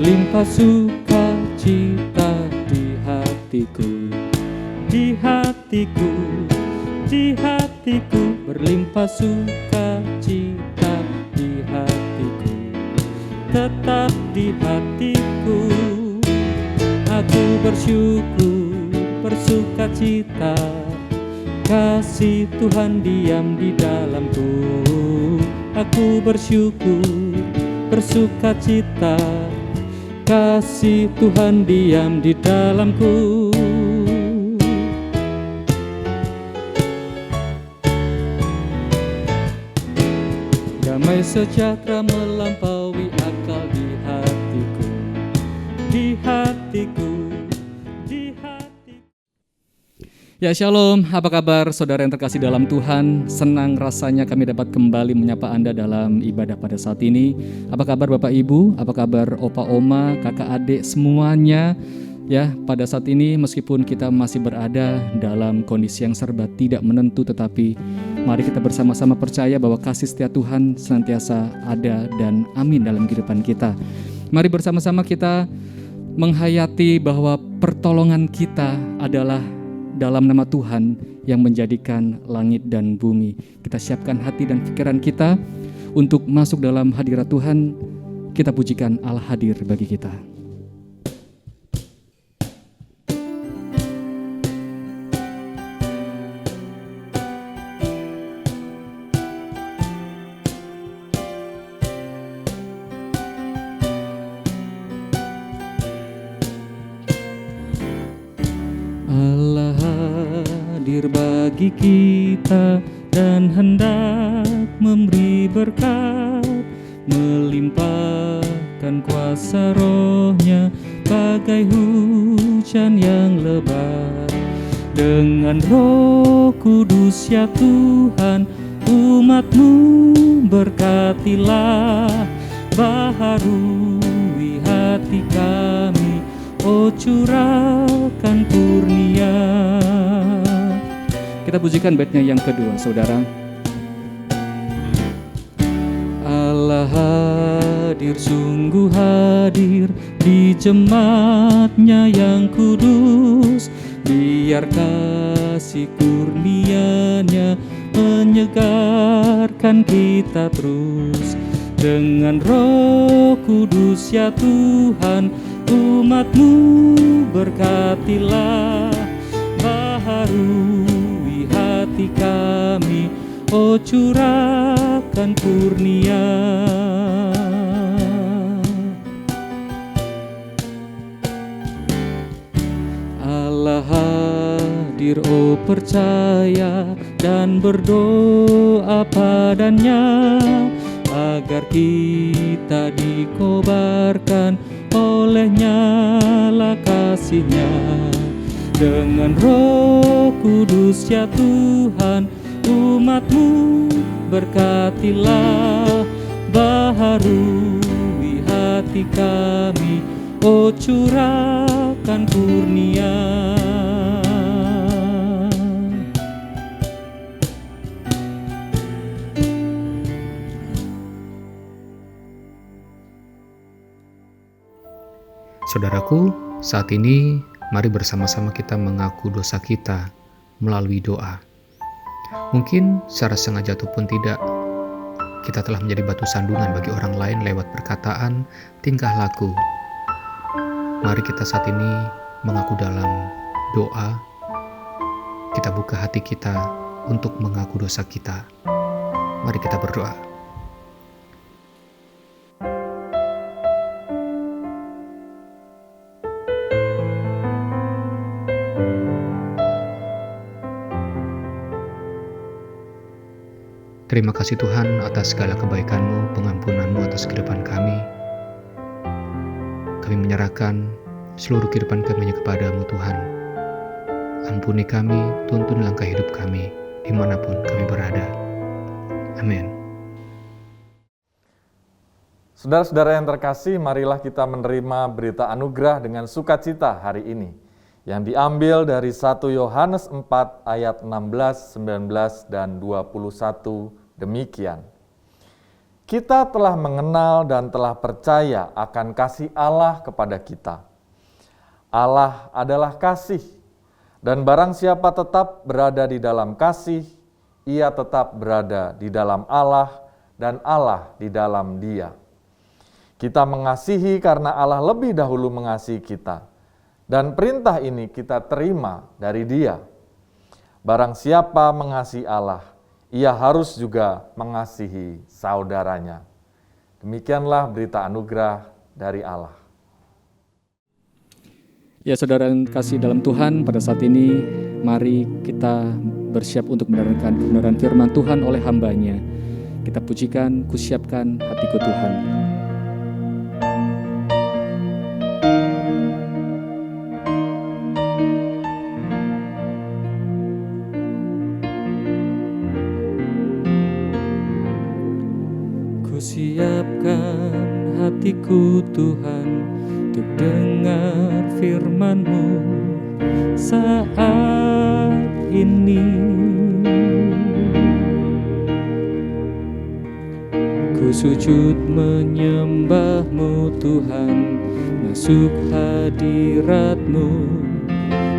berlimpah sukacita di hatiku, di hatiku, di hatiku, berlimpah sukacita di hatiku, tetap di hatiku. Aku bersyukur, bersukacita, kasih Tuhan diam di dalamku. Aku bersyukur, bersukacita, kasih Tuhan diam di dalamku. Damai sejahtera melampaui akal di hatiku, di hatiku, di hatiku. Ya, shalom, apa kabar saudara yang terkasih dalam Tuhan? Senang rasanya kami dapat kembali menyapa Anda dalam ibadah pada saat ini. Apa kabar Bapak Ibu? Apa kabar Opa Oma, kakak adik semuanya? Ya, pada saat ini meskipun kita masih berada dalam kondisi yang serba tidak menentu, tetapi mari kita bersama-sama percaya bahwa kasih setia Tuhan senantiasa ada dan amin dalam kehidupan kita. Mari bersama-sama kita menghayati bahwa pertolongan kita adalah dalam nama Tuhan yang menjadikan langit dan bumi. Kita siapkan hati dan pikiran kita untuk masuk dalam hadirat Tuhan. Kita pujikan Allah hadir bagi kita. Bagi kita dan hendak memberi berkat, melimpahkan kuasa rohnya bagai hujan yang lebat. Dengan Roh Kudus ya Tuhan, umat-Mu berkatilah, baharui hati kami, oh curahkan kurnia. Kita pujikan baitnya yang kedua, saudara. Allah hadir, sungguh hadir di jemaatnya yang kudus. Biar kasih kurnia-Nya menyegarkan kita terus. Dengan Roh Kudus ya Tuhan, umat-Mu berkatilah, baharui hati kami, oh curahkan kurnia. Allah hadir, oh percaya dan berdoa padanya, agar kita dikobarkan oleh nyala kasih-Nya. Dengan Roh Kudus ya Tuhan, umat-Mu berkatilah, baharui hati kami, oh curahkan kurnia. Saudaraku, saat ini mari bersama-sama kita mengaku dosa kita melalui doa. Mungkin secara sengaja ataupun tidak, kita telah menjadi batu sandungan bagi orang lain lewat perkataan, tingkah laku. Mari kita saat ini mengaku dalam doa. Kita buka hati kita untuk mengaku dosa kita. Mari kita berdoa. Terima kasih Tuhan atas segala kebaikan-Mu, pengampunan-Mu atas kehidupan kami. Kami menyerahkan seluruh kehidupan kami kepada-Mu Tuhan. Ampuni kami, tuntun langkah hidup kami, dimanapun kami berada. Amin. Saudara-saudara yang terkasih, marilah kita menerima berita anugerah dengan sukacita hari ini, yang diambil dari 1 Yohanes 4 ayat 16, 19, dan 21 demikian. Kita telah mengenal dan telah percaya akan kasih Allah kepada kita. Allah adalah kasih, dan barang siapa tetap berada di dalam kasih, ia tetap berada di dalam Allah dan Allah di dalam Dia. Kita mengasihi karena Allah lebih dahulu mengasihi kita, dan perintah ini kita terima dari Dia. Barang siapa mengasihi Allah, ia harus juga mengasihi saudaranya. Demikianlah berita anugerah dari Allah. Ya saudara yang kasih dalam Tuhan, pada saat ini mari kita bersiap untuk mendengarkan kebenaran firman Tuhan oleh hamba-Nya. Kita pujikan, kusiapkan hatiku Tuhan. Kusiapkan hatiku Tuhan untuk dengar firman-Mu saat ini. Ku sujud menyembah-Mu Tuhan, masuk hadirat-Mu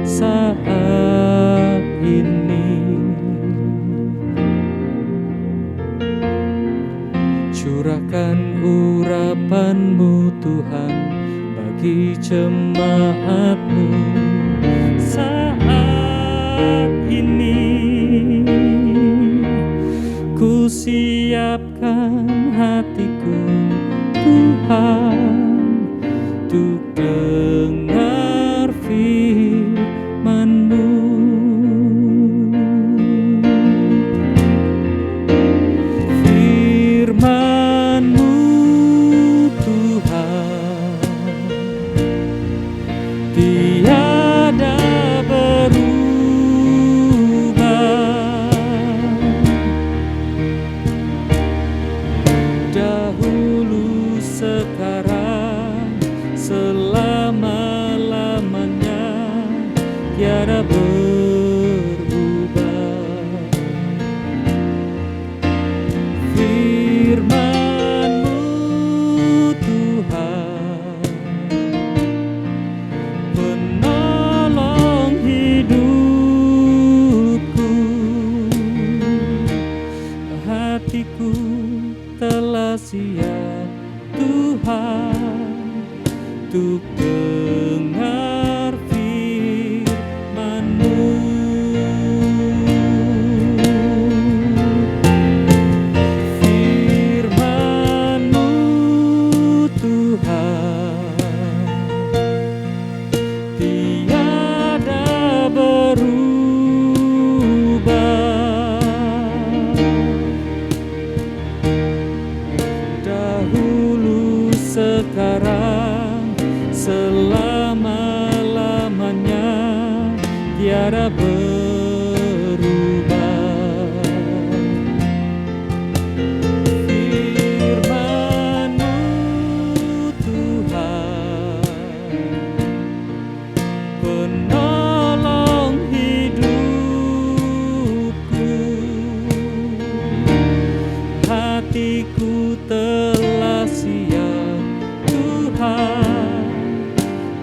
saat ini. Curahkan urapan-Mu Tuhan bagi jemaat-Mu saat ini. Ku siapkan hatiku Tuhan untuk dengar firman-Mu. Firman-Mu Tuhan tiada berubah, dahulu sekarang selama-lamanya tiada berubah. Firman-Mu Tuhan penolong hidupku, hatiku telah siap Tuhan untuk dengar firman-Mu. Firman-Mu Tuhan tiada berubah, dahulu sekarang selama-lamanya tiada berubah. Firman-Mu Tuhan penolong hidupku, hatiku telah siap Tuhan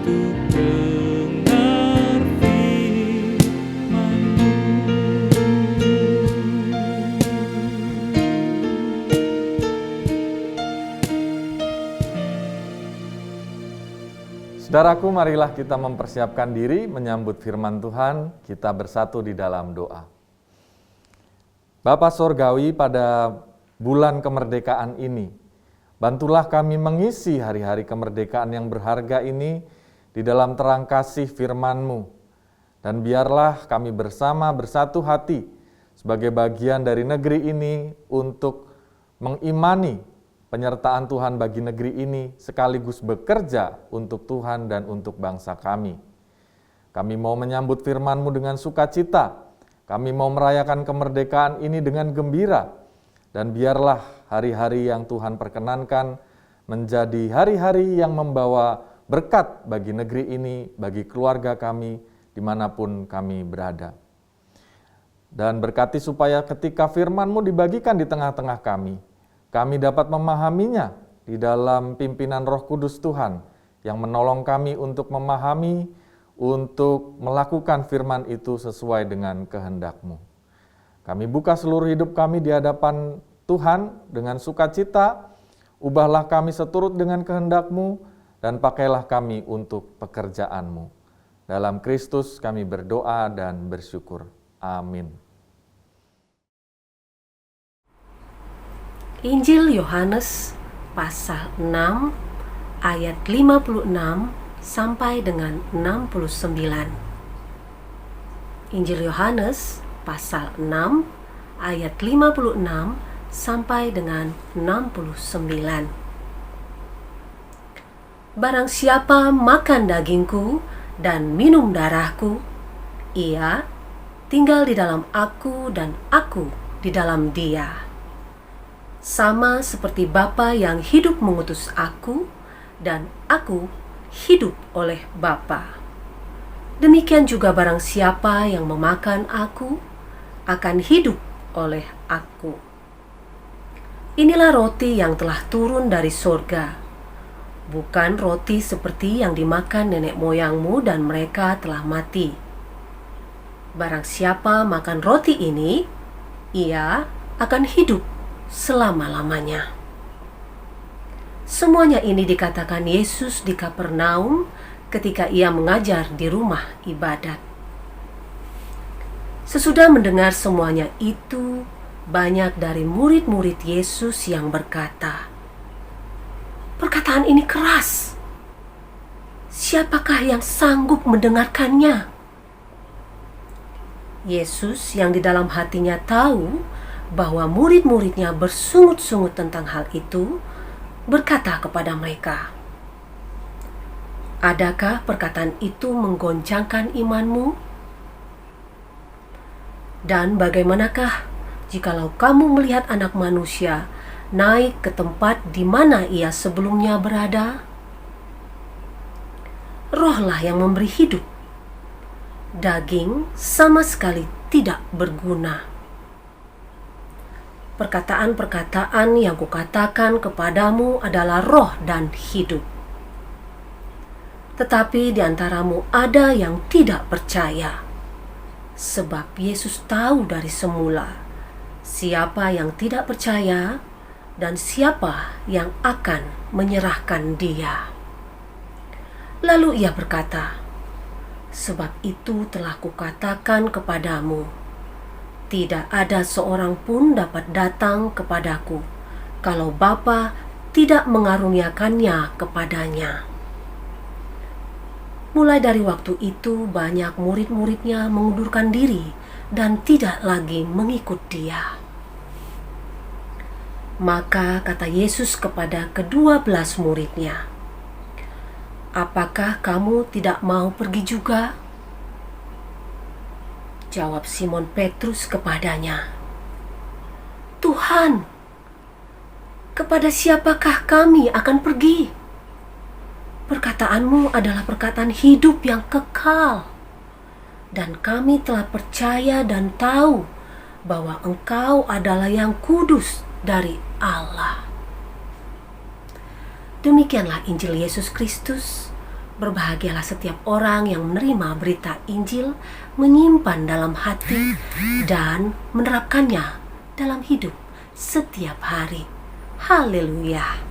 untuk dengar firman-Mu. Saudaraku, marilah kita mempersiapkan diri menyambut firman Tuhan, kita bersatu di dalam doa. Bapa Sorgawi, pada bulan kemerdekaan ini, bantulah kami mengisi hari-hari kemerdekaan yang berharga ini di dalam terang kasih firman-Mu. Dan biarlah kami bersama bersatu hati sebagai bagian dari negeri ini untuk mengimani penyertaan Tuhan bagi negeri ini sekaligus bekerja untuk Tuhan dan untuk bangsa kami. Kami mau menyambut firman-Mu dengan sukacita. Kami mau merayakan kemerdekaan ini dengan gembira. Dan biarlah hari-hari yang Tuhan perkenankan menjadi hari-hari yang membawa berkat bagi negeri ini, bagi keluarga kami, dimanapun kami berada. Dan berkati supaya ketika firman-Mu dibagikan di tengah-tengah kami kami dapat memahaminya di dalam pimpinan Roh Kudus Tuhan yang menolong kami untuk memahami, untuk melakukan firman itu sesuai dengan kehendak-Mu. Kami buka seluruh hidup kami di hadapan Tuhan dengan sukacita, ubahlah kami seturut dengan kehendak-Mu, dan pakailah kami untuk pekerjaan-Mu. Dalam Kristus kami berdoa dan bersyukur. Amin. Injil Yohanes pasal 6 ayat 56 sampai dengan 69. Injil Yohanes pasal 6 ayat 56 sampai dengan 69. Barang siapa makan dagingku dan minum darahku, ia tinggal di dalam aku dan aku di dalam dia. Sama seperti Bapa yang hidup mengutus aku dan aku hidup oleh Bapa. Demikian juga barang siapa yang memakan aku akan hidup oleh aku. Inilah roti yang telah turun dari surga, bukan roti seperti yang dimakan nenek moyangmu dan mereka telah mati. Barang siapa makan roti ini, ia akan hidup selama-lamanya. Semuanya ini dikatakan Yesus di Kapernaum ketika ia mengajar di rumah ibadat. Sesudah mendengar semuanya itu, banyak dari murid-murid Yesus yang berkata, "Perkataan ini keras. Siapakah yang sanggup mendengarkannya?" Yesus yang di dalam hatinya tahu bahwa murid-muridnya bersungut-sungut tentang hal itu, berkata kepada mereka, "Adakah perkataan itu menggoncangkan imanmu? Dan bagaimanakah jikalau kamu melihat Anak Manusia naik ke tempat di mana ia sebelumnya berada? Rohlah yang memberi hidup. Daging sama sekali tidak berguna. Perkataan-perkataan yang kukatakan kepadamu adalah roh dan hidup. Tetapi di antaramu ada yang tidak percaya, sebab Yesus tahu dari semula siapa yang tidak percaya dan siapa yang akan menyerahkan dia. Lalu ia berkata, "Sebab itu telah kukatakan kepadamu, tidak ada seorang pun dapat datang kepadaku kalau Bapa tidak mengaruniakannya kepadanya." Mulai dari waktu itu banyak murid-muridnya mengundurkan diri dan tidak lagi mengikut dia. Maka kata Yesus kepada ke-12 muridnya, "Apakah kamu tidak mau pergi juga?" Jawab Simon Petrus kepadanya, "Tuhan, kepada siapakah kami akan pergi? Perkataanmu adalah perkataan hidup yang kekal, dan kami telah percaya dan tahu bahwa Engkau adalah yang kudus dari Allah." Demikianlah Injil Yesus Kristus. Berbahagialah setiap orang yang menerima berita Injil, menyimpan dalam hati, dan menerapkannya dalam hidup setiap hari. Haleluya.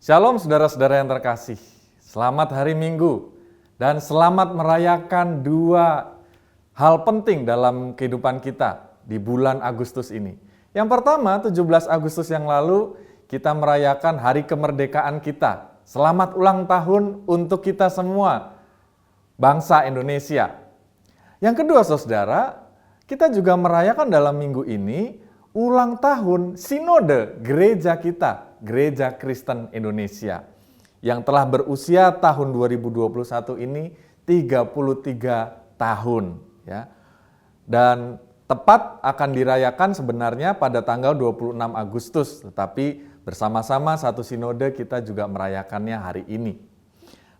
Shalom saudara-saudara yang terkasih. Selamat hari Minggu dan selamat merayakan dua hal penting dalam kehidupan kita di bulan Agustus ini. Yang pertama, 17 Agustus yang lalu kita merayakan hari kemerdekaan kita. Selamat ulang tahun untuk kita semua, bangsa Indonesia. Yang kedua, saudara, kita juga merayakan dalam minggu ini ulang tahun sinode gereja kita, Gereja Kristen Indonesia, yang telah berusia tahun 2021 ini 33 tahun. Ya. Dan tepat akan dirayakan sebenarnya pada tanggal 26 Agustus, tetapi bersama-sama satu sinode kita juga merayakannya hari ini.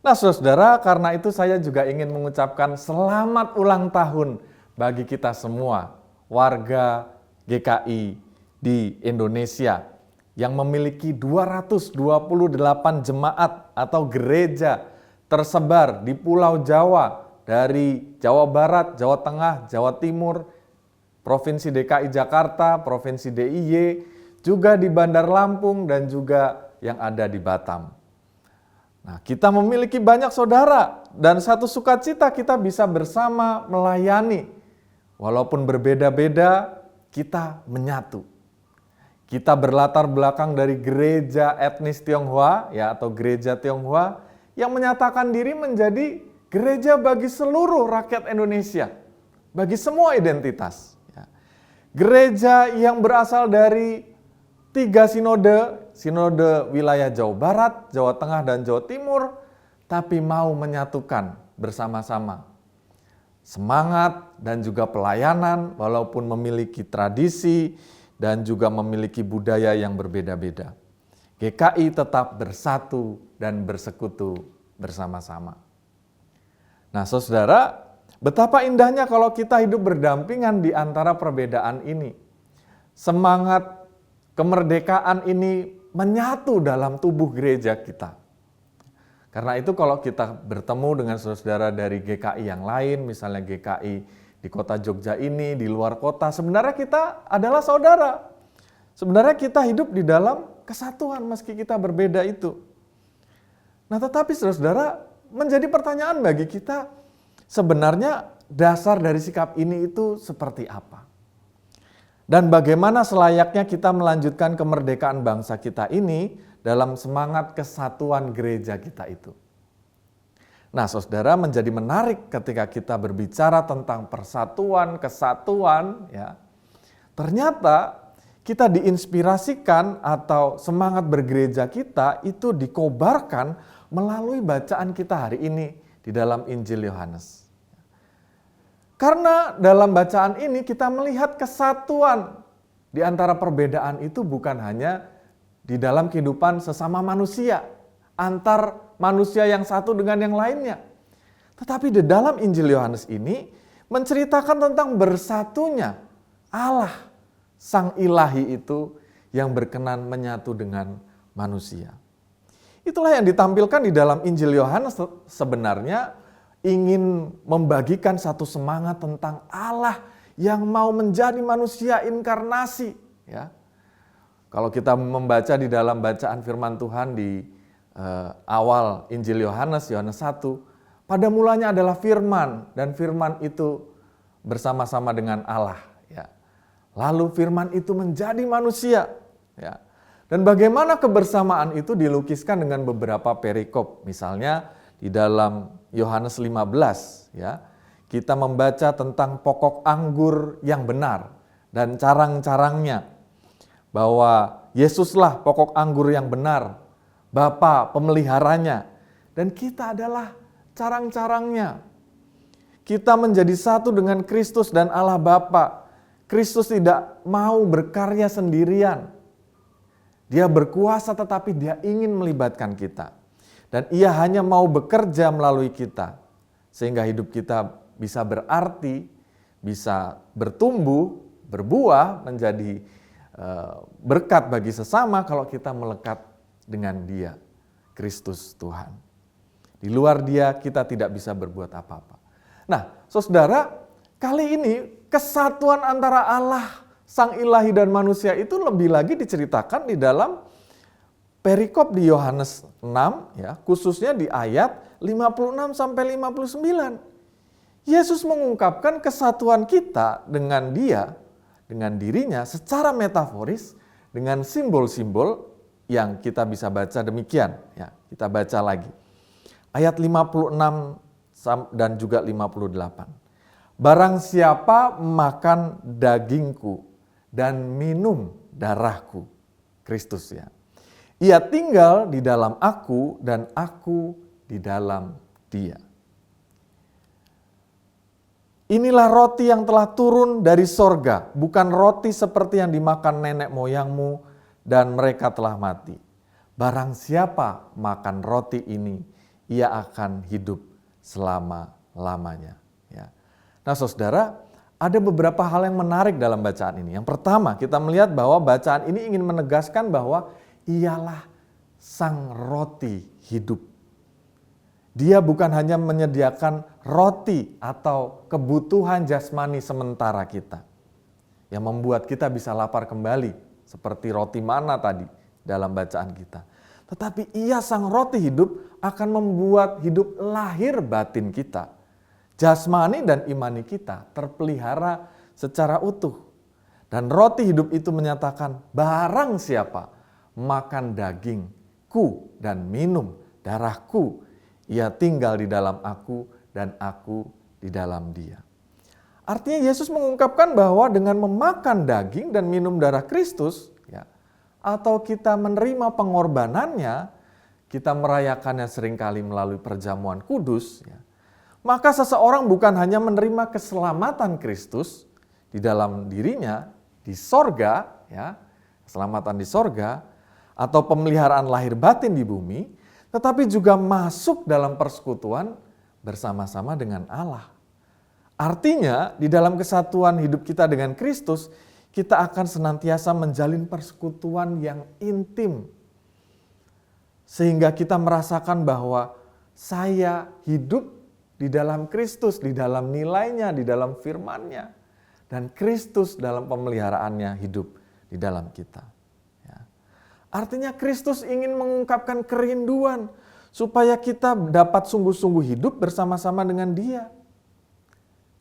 Nah saudara, karena itu saya juga ingin mengucapkan selamat ulang tahun bagi kita semua, warga GKI di Indonesia yang memiliki 228 jemaat atau gereja tersebar di Pulau Jawa, dari Jawa Barat, Jawa Tengah, Jawa Timur, Provinsi DKI Jakarta, Provinsi DIY, juga di Bandar Lampung dan juga yang ada di Batam. Nah, kita memiliki banyak saudara dan satu sukacita kita bisa bersama melayani. Walaupun berbeda-beda, kita menyatu. Kita berlatar belakang dari gereja etnis Tionghoa ya atau gereja Tionghoa yang menyatakan diri menjadi gereja bagi seluruh rakyat Indonesia, bagi semua identitas. Ya. Gereja yang berasal dari 3 sinode wilayah Jawa Barat, Jawa Tengah, dan Jawa Timur, tapi mau menyatukan bersama-sama. Semangat dan juga pelayanan walaupun memiliki tradisi dan juga memiliki budaya yang berbeda-beda. GKI tetap bersatu dan bersekutu bersama-sama. Nah, saudara, betapa indahnya kalau kita hidup berdampingan di antara perbedaan ini. Semangat kemerdekaan ini menyatu dalam tubuh gereja kita. Karena itu kalau kita bertemu dengan saudara-saudara dari GKI yang lain, misalnya GKI di kota Jogja ini, di luar kota, sebenarnya kita adalah saudara. Sebenarnya kita hidup di dalam kesatuan meski kita berbeda itu. Nah, tetapi saudara-saudara, menjadi pertanyaan bagi kita, sebenarnya dasar dari sikap ini itu seperti apa? Dan bagaimana selayaknya kita melanjutkan kemerdekaan bangsa kita ini dalam semangat kesatuan gereja kita itu. Nah, saudara, menjadi menarik ketika kita berbicara tentang persatuan, kesatuan, ya. Ternyata kita diinspirasikan atau semangat bergereja kita itu dikobarkan melalui bacaan kita hari ini di dalam Injil Yohanes. Karena dalam bacaan ini kita melihat kesatuan di antara perbedaan itu bukan hanya di dalam kehidupan sesama manusia, antar manusia yang satu dengan yang lainnya. Tetapi di dalam Injil Yohanes ini menceritakan tentang bersatunya Allah, Sang Ilahi itu yang berkenan menyatu dengan manusia. Itulah yang ditampilkan di dalam Injil Yohanes sebenarnya ingin membagikan satu semangat tentang Allah yang mau menjadi manusia inkarnasi. Ya. Kalau kita membaca di dalam bacaan firman Tuhan di awal Injil Yohanes 1, pada mulanya adalah firman dan firman itu bersama-sama dengan Allah. Ya. Lalu firman itu menjadi manusia. Ya. Dan bagaimana kebersamaan itu dilukiskan dengan beberapa perikop. Misalnya di dalam Yohanes 15, ya, kita membaca tentang pokok anggur yang benar dan carang-carangnya. Bahwa Yesuslah pokok anggur yang benar, Bapa pemeliharanya, dan kita adalah carang-carangnya. Kita menjadi satu dengan Kristus dan Allah Bapa. Kristus tidak mau berkarya sendirian. Dia berkuasa tetapi dia ingin melibatkan kita. Dan ia hanya mau bekerja melalui kita. Sehingga hidup kita bisa berarti, bisa bertumbuh, berbuah, menjadi berkat bagi sesama kalau kita melekat dengan dia, Kristus Tuhan. Di luar dia kita tidak bisa berbuat apa-apa. Nah, saudara, kali ini kesatuan antara Allah, Sang Ilahi dan manusia itu lebih lagi diceritakan di dalam perikop di Yohanes 6, ya, khususnya di ayat 56 sampai 59. Yesus mengungkapkan kesatuan kita dengan dia, dengan dirinya secara metaforis dengan simbol-simbol yang kita bisa baca demikian. Ya, kita baca lagi. Ayat 56 dan juga 58. Barang siapa makan dagingku dan minum darahku, Kristus ya. Ia tinggal di dalam aku dan aku di dalam dia. Inilah roti yang telah turun dari sorga, bukan roti seperti yang dimakan nenek moyangmu dan mereka telah mati. Barang siapa makan roti ini, ia akan hidup selama-lamanya. Ya. Nah, saudara, ada beberapa hal yang menarik dalam bacaan ini. Yang pertama, kita melihat bahwa bacaan ini ingin menegaskan bahwa ialah sang roti hidup. Dia bukan hanya menyediakan roti atau kebutuhan jasmani sementara kita, yang membuat kita bisa lapar kembali, seperti roti mana tadi dalam bacaan kita. Tetapi ia sang roti hidup akan membuat hidup lahir batin kita. Jasmani dan imani kita terpelihara secara utuh. Dan roti hidup itu menyatakan, barang siapa makan dagingku dan minum darahku, ia tinggal di dalam aku dan aku di dalam dia. Artinya Yesus mengungkapkan bahwa dengan memakan daging dan minum darah Kristus, ya, atau kita menerima pengorbanannya, kita merayakannya seringkali melalui perjamuan kudus, ya, maka seseorang bukan hanya menerima keselamatan Kristus di dalam dirinya, di sorga, ya, keselamatan di sorga, atau pemeliharaan lahir batin di bumi, tetapi juga masuk dalam persekutuan bersama-sama dengan Allah. Artinya, di dalam kesatuan hidup kita dengan Kristus, kita akan senantiasa menjalin persekutuan yang intim. Sehingga kita merasakan bahwa saya hidup di dalam Kristus, di dalam nilainya, di dalam firman-Nya. Dan Kristus dalam pemeliharaannya hidup di dalam kita. Artinya Kristus ingin mengungkapkan kerinduan supaya kita dapat sungguh-sungguh hidup bersama-sama dengan Dia.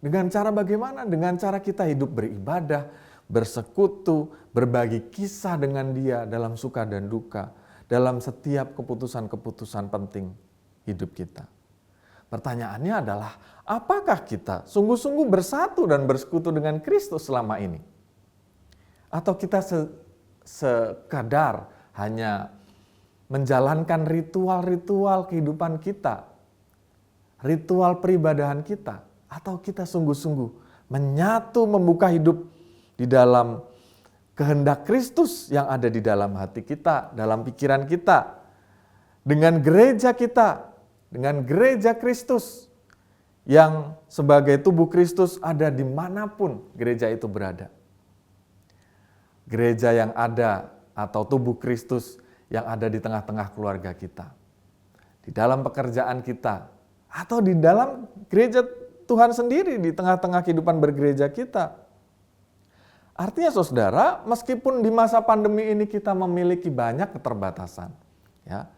Dengan cara bagaimana? Dengan cara kita hidup beribadah, bersekutu, berbagi kisah dengan Dia dalam suka dan duka, dalam setiap keputusan-keputusan penting hidup kita. Pertanyaannya adalah, apakah kita sungguh-sungguh bersatu dan bersekutu dengan Kristus selama ini? Atau kita sekadar hanya menjalankan ritual-ritual kehidupan kita, ritual peribadahan kita, atau kita sungguh-sungguh menyatu membuka hidup di dalam kehendak Kristus yang ada di dalam hati kita, dalam pikiran kita, dengan gereja kita, dengan gereja Kristus yang sebagai tubuh Kristus ada dimanapun gereja itu berada. Gereja yang ada atau tubuh Kristus yang ada di tengah-tengah keluarga kita, di dalam pekerjaan kita, atau di dalam gereja Tuhan sendiri, di tengah-tengah kehidupan bergereja kita. Artinya saudara, meskipun di masa pandemi ini kita memiliki banyak keterbatasan, ya,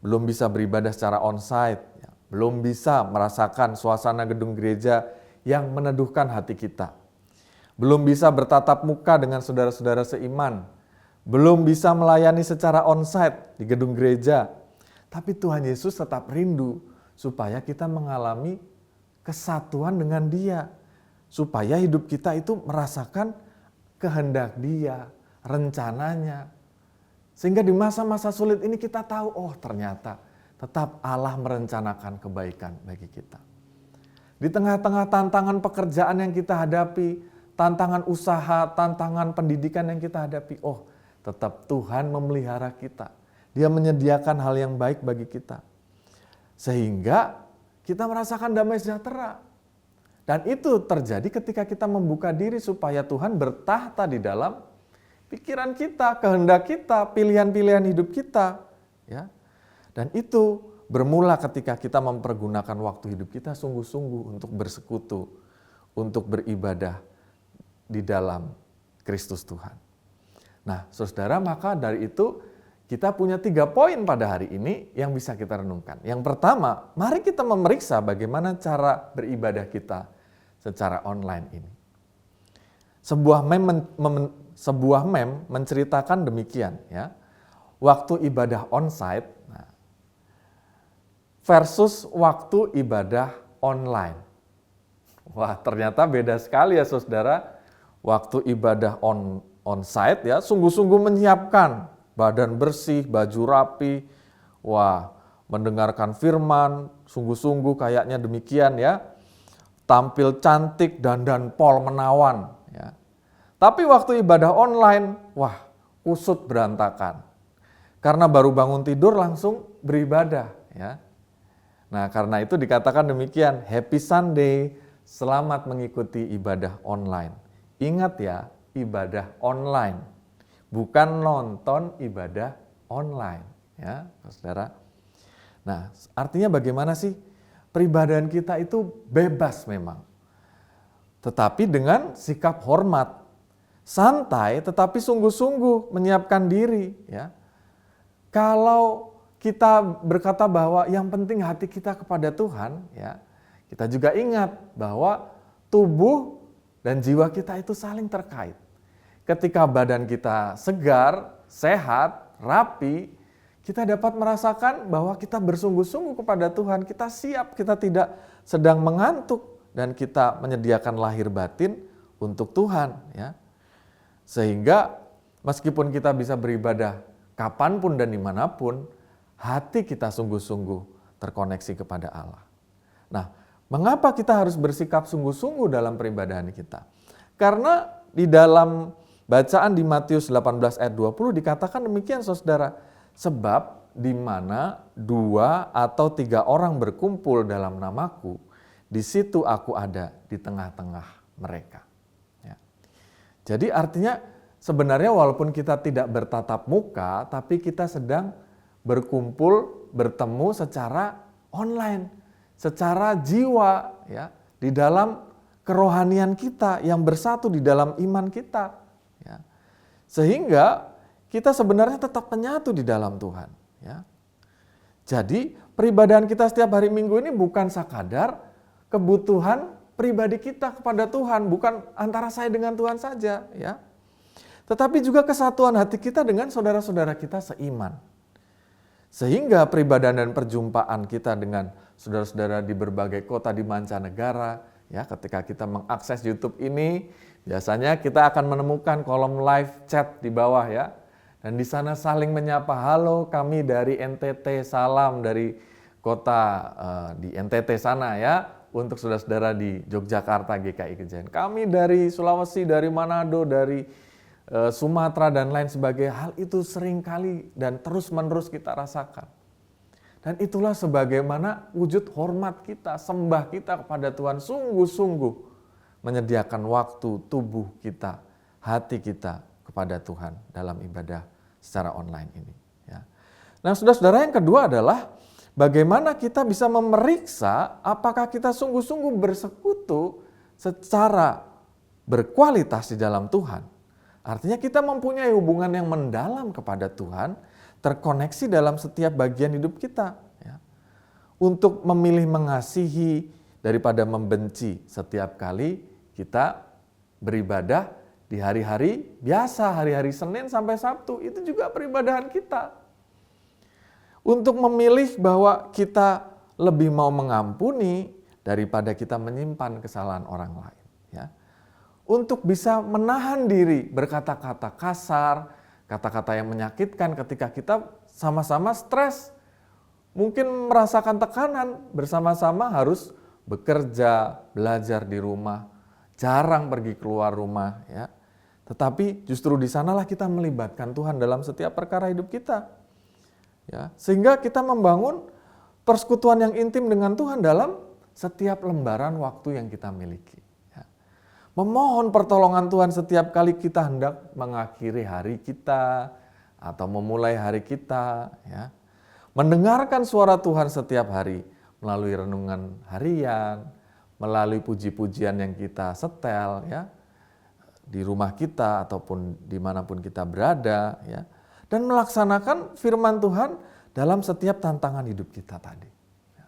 belum bisa beribadah secara onsite, ya, belum bisa merasakan suasana gedung gereja yang meneduhkan hati kita, belum bisa bertatap muka dengan saudara-saudara seiman, belum bisa melayani secara onsite di gedung gereja. Tapi Tuhan Yesus tetap rindu supaya kita mengalami kesatuan dengan Dia. Supaya hidup kita itu merasakan kehendak Dia, rencananya. Sehingga di masa-masa sulit ini kita tahu, oh ternyata tetap Allah merencanakan kebaikan bagi kita. Di tengah-tengah tantangan pekerjaan yang kita hadapi, tantangan usaha, tantangan pendidikan yang kita hadapi, oh tetap Tuhan memelihara kita. Dia menyediakan hal yang baik bagi kita. Sehingga kita merasakan damai sejahtera. Dan itu terjadi ketika kita membuka diri supaya Tuhan bertahta di dalam pikiran kita, kehendak kita, pilihan-pilihan hidup kita. Ya. Dan itu bermula ketika kita mempergunakan waktu hidup kita sungguh-sungguh untuk bersekutu, untuk beribadah di dalam Kristus Tuhan. Nah, saudara, maka dari itu kita punya 3 poin pada hari ini yang bisa kita renungkan. Yang pertama, mari kita memeriksa bagaimana cara beribadah kita secara online ini. Sebuah meme menceritakan demikian, ya. Waktu ibadah onsite versus waktu ibadah online. Wah, ternyata beda sekali ya saudara. Waktu ibadah onsite ya, sungguh-sungguh menyiapkan badan bersih, baju rapi, wah, mendengarkan firman, sungguh-sungguh kayaknya demikian ya, tampil cantik, dandan pol menawan ya. Tapi waktu ibadah online, wah, kusut berantakan. Karena baru bangun tidur langsung beribadah ya. Nah, karena itu dikatakan demikian, Happy Sunday, selamat mengikuti ibadah online. Ingat ya, ibadah online, bukan nonton ibadah online, ya, saudara. Nah, artinya bagaimana sih? Peribadahan kita itu bebas memang, tetapi dengan sikap hormat, santai, tetapi sungguh-sungguh menyiapkan diri, ya. Kalau kita berkata bahwa yang penting hati kita kepada Tuhan, ya, kita juga ingat bahwa tubuh dan jiwa kita itu saling terkait. Ketika badan kita segar, sehat, rapi, kita dapat merasakan bahwa kita bersungguh-sungguh kepada Tuhan, kita siap, kita tidak sedang mengantuk, dan kita menyediakan lahir batin untuk Tuhan. Ya. Sehingga meskipun kita bisa beribadah kapanpun dan dimanapun, hati kita sungguh-sungguh terkoneksi kepada Allah. Nah, mengapa kita harus bersikap sungguh-sungguh dalam peribadahan kita? Karena di dalam bacaan di Matius 18 ayat 20 dikatakan demikian, saudara. Sebab di mana 2 atau 3 orang berkumpul dalam namaku, di situ aku ada di tengah-tengah mereka. Ya. Jadi artinya sebenarnya walaupun kita tidak bertatap muka, tapi kita sedang berkumpul, bertemu secara online, secara jiwa, ya, di dalam kerohanian kita yang bersatu di dalam iman kita, ya. Sehingga kita sebenarnya tetap menyatu di dalam Tuhan, ya. Jadi peribadahan kita setiap hari Minggu ini bukan sekadar kebutuhan pribadi kita kepada Tuhan, bukan antara saya dengan Tuhan saja, ya. Tetapi juga kesatuan hati kita dengan saudara-saudara kita seiman. Sehingga peribadahan dan perjumpaan kita dengan saudara-saudara di berbagai kota di mancanegara, ya, ketika kita mengakses YouTube ini, biasanya kita akan menemukan kolom live chat di bawah, ya. Dan di sana saling menyapa, halo kami dari NTT, salam dari kota di NTT sana, ya, untuk saudara-saudara di Yogyakarta GKI Kejayan. Kami dari Sulawesi, dari Manado, dari Sumatera dan lain sebagainya. Hal itu sering kali dan terus-menerus kita rasakan. Dan itulah sebagaimana wujud hormat kita, sembah kita kepada Tuhan, sungguh-sungguh menyediakan waktu, tubuh kita, hati kita kepada Tuhan dalam ibadah secara online ini. Ya. Nah, saudara-saudara, yang kedua adalah bagaimana kita bisa memeriksa apakah kita sungguh-sungguh bersekutu secara berkualitas di dalam Tuhan. Artinya kita mempunyai hubungan yang mendalam kepada Tuhan, terkoneksi dalam setiap bagian hidup kita. Ya. Untuk memilih mengasihi daripada membenci setiap kali kita beribadah di hari-hari biasa, hari-hari Senin sampai Sabtu, itu juga peribadahan kita. Untuk memilih bahwa kita lebih mau mengampuni daripada kita menyimpan kesalahan orang lain. Ya. Untuk bisa menahan diri berkata-kata kasar, kata-kata yang menyakitkan ketika kita sama-sama stres, mungkin merasakan tekanan, bersama-sama harus bekerja, belajar di rumah, jarang pergi keluar rumah, ya. Tetapi justru di sanalah kita melibatkan Tuhan dalam setiap perkara hidup kita, ya. Sehingga kita membangun persekutuan yang intim dengan Tuhan dalam setiap lembaran waktu yang kita miliki. Memohon pertolongan Tuhan setiap kali kita hendak mengakhiri hari kita atau memulai hari kita, ya. Mendengarkan suara Tuhan setiap hari melalui renungan harian, melalui puji-pujian yang kita setel, ya, di rumah kita ataupun dimanapun kita berada, ya, dan melaksanakan firman Tuhan dalam setiap tantangan hidup kita tadi. Ya.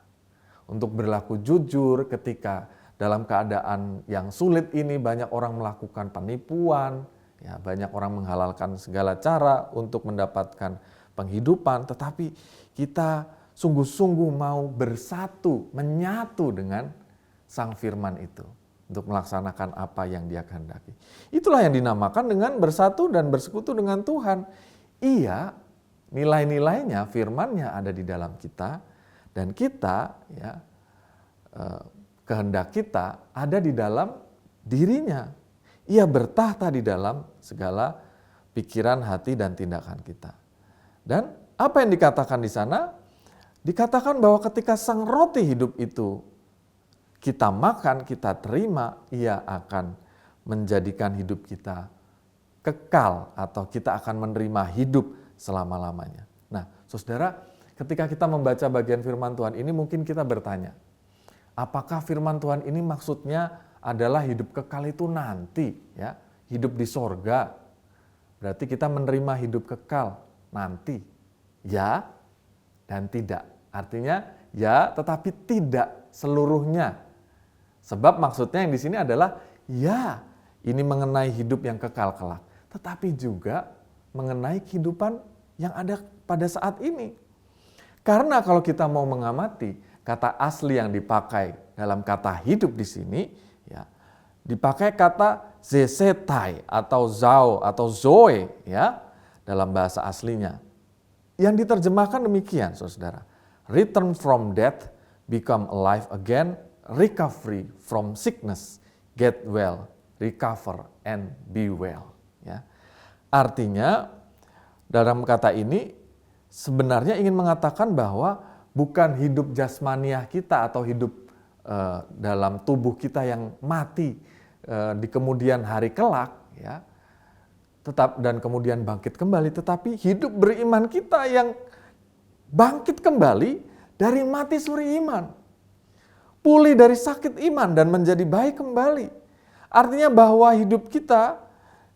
Untuk berlaku jujur ketika dalam keadaan yang sulit ini banyak orang melakukan penipuan, ya, banyak orang menghalalkan segala cara untuk mendapatkan penghidupan, tetapi kita sungguh-sungguh mau bersatu, menyatu dengan Sang Firman itu untuk melaksanakan apa yang Dia kehendaki. Itulah yang dinamakan dengan bersatu dan bersekutu dengan Tuhan. Iya, nilai-nilainya, firman-Nya ada di dalam kita, dan kita, ya, kehendak kita ada di dalam dirinya. Ia bertahta di dalam segala pikiran, hati, dan tindakan kita. Dan apa yang dikatakan di sana? Dikatakan bahwa ketika sang roti hidup itu kita makan, kita terima, ia akan menjadikan hidup kita kekal atau kita akan menerima hidup selama-lamanya. Nah, saudara, ketika kita membaca bagian firman Tuhan ini mungkin kita bertanya, apakah firman Tuhan ini maksudnya adalah hidup kekal itu nanti, ya, hidup di sorga? Berarti kita menerima hidup kekal nanti. Ya dan tidak. Artinya ya tetapi tidak seluruhnya. Sebab maksudnya yang di sini adalah ya ini mengenai hidup yang kekal kelak. Tetapi juga mengenai kehidupan yang ada pada saat ini. Karena kalau kita mau mengamati kata asli yang dipakai dalam kata hidup di sini, ya, dipakai kata zesetai atau zao atau zoe, ya, dalam bahasa aslinya. Yang diterjemahkan demikian, saudara. Return from death, become alive again, recovery from sickness, get well, recover and be well. Ya. Artinya dalam kata ini sebenarnya ingin mengatakan bahwa bukan hidup jasmaniah kita atau hidup dalam tubuh kita yang mati di kemudian hari kelak, ya, dan kemudian bangkit kembali, tetapi hidup beriman kita yang bangkit kembali dari mati suri iman, pulih dari sakit iman dan menjadi baik kembali. Artinya bahwa hidup kita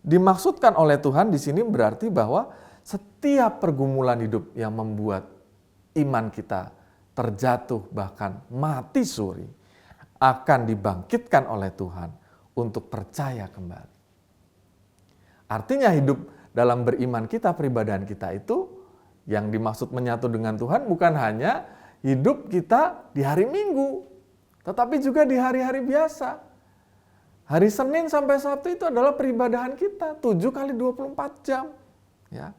dimaksudkan oleh Tuhan di sini berarti bahwa setiap pergumulan hidup yang membuat iman kita terjatuh bahkan mati suri akan dibangkitkan oleh Tuhan untuk percaya kembali. Artinya hidup dalam beriman kita, peribadahan kita itu yang dimaksud menyatu dengan Tuhan bukan hanya hidup kita di hari Minggu, tetapi juga di hari-hari biasa. Hari Senin sampai Sabtu itu adalah peribadahan kita 7 kali 24 jam. Ya.